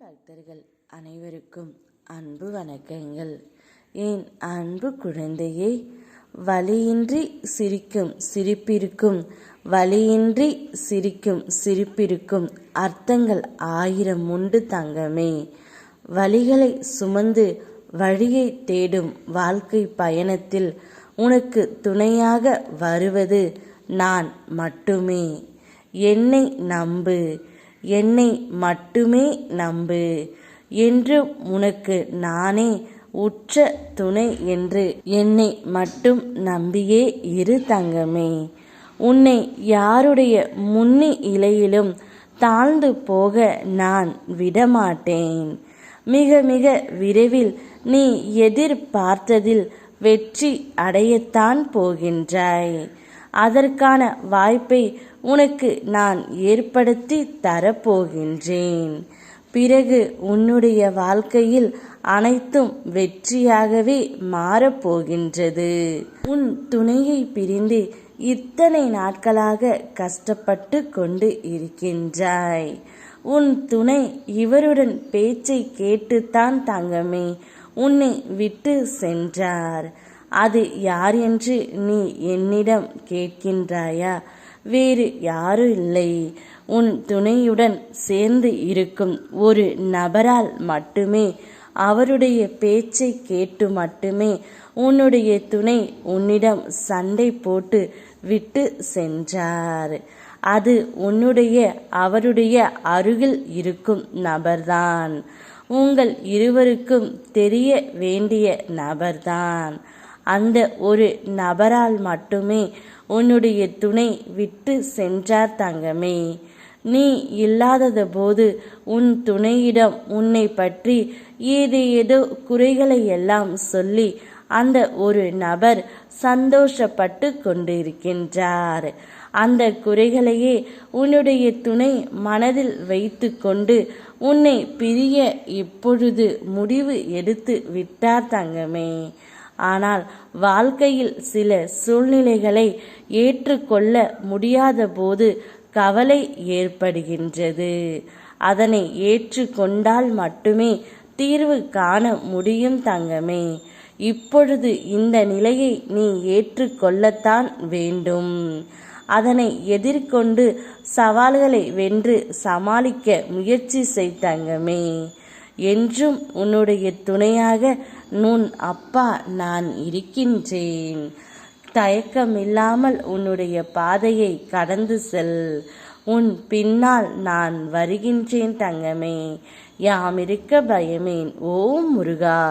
பக்தர்கள் அனைவருக்கும் அன்பு வணக்கங்கள். என் அன்பு குழந்தையே, வலியின்றி சிரிக்கும் சிரிப்பிற்கும் வலியின்றி சிரிக்கும் சிரிப்பிற்கும் அர்த்தங்கள் 1000 உண்டு தங்கமே. வலிகளை சுமந்து வழியை தேடும் வாழ்க்கை பயணத்தில் உனக்கு துணையாக வருவது நான் மட்டுமே. என்னை நம்பு, என்னை மட்டுமே நம்பு என்று உனக்கு நானே உற்ற துணை என்று என்னை மட்டும் நம்பியே இரு தங்கமே. உன்னை யாருடைய முன்னிலையிலும் தாழ்ந்து போக நான் விடமாட்டேன். மிக மிக விரைவில் நீ எதிர்பார்த்ததில் வெற்றி அடையத்தான் போகின்றாய். அதற்கான வாய்ப்பை உனக்கு நான் ஏற்படுத்தி தரப்போகின்றேன். பிறகு உன்னுடைய வாழ்க்கையில் அனைத்தும் வெற்றியாகவே மாறப்போகின்றது. உன் துணையை பிரிந்து இத்தனை நாட்களாக கஷ்டப்பட்டு கொண்டு இருக்கின்றாய். உன் துணை இவருடன் பேச்சை கேட்டுத்தான் தங்கமே உன்னை விட்டு சென்றார். அது யார் என்று நீ என்னிடம் கேட்கின்றாயா? வேறு யாரும் இல்லை, உன் துணையுடன் சேர்ந்து இருக்கும் ஒரு நபரால் மட்டுமே, அவருடைய பேச்சை கேட்டு மட்டுமே உன்னுடைய துணை உன்னிடம் சண்டை போட்டு விட்டு சென்றார். அது உன்னுடைய அவருடைய அருகில் இருக்கும் நபர்தான். உங்கள் இருவருக்கும் தெரிய வேண்டிய நபர்தான். அந்த ஒரு நபரால் மட்டுமே உன்னுடைய துணை விட்டு சென்றார் தங்கமே. நீ இல்லாதது போது உன் துணையிடம் உன்னை பற்றி ஏதேதோ குறைகளை எல்லாம் சொல்லி அந்த ஒரு நபர் சந்தோஷப்பட்டு கொண்டிருக்கின்றார். அந்த குறைகளையே உன்னுடைய துணை மனதில் வைத்து கொண்டு உன்னை பிரிய இப்பொழுது முடிவு எடுத்து விட்டார் தங்கமே. ஆனால் வாழ்க்கையில் சில சூழ்நிலைகளை ஏற்றுக்கொள்ள முடியாத போது கவலை ஏற்படுகின்றது. அதனை ஏற்றுக்கொண்டால் மட்டுமே தீர்வு காண முடியும் தங்கமே. இப்பொழுது இந்த நிலையை நீ ஏற்றுக்கொள்ளத்தான் வேண்டும். அதனை எதிர்கொண்டு சவால்களை வென்று சமாளிக்க முயற்சி செய் தங்கமே. என்றும் உன்னுடைய துணையாக உன் அப்பா நான் இருக்கின்றேன். தயக்கமில்லாமல் உன்னுடைய பாதையை கடந்து செல். உன் பின்னால் நான் வருகின்றேன் தங்கமே. யாமிருக்க பயமேன். ஓம் முருகா.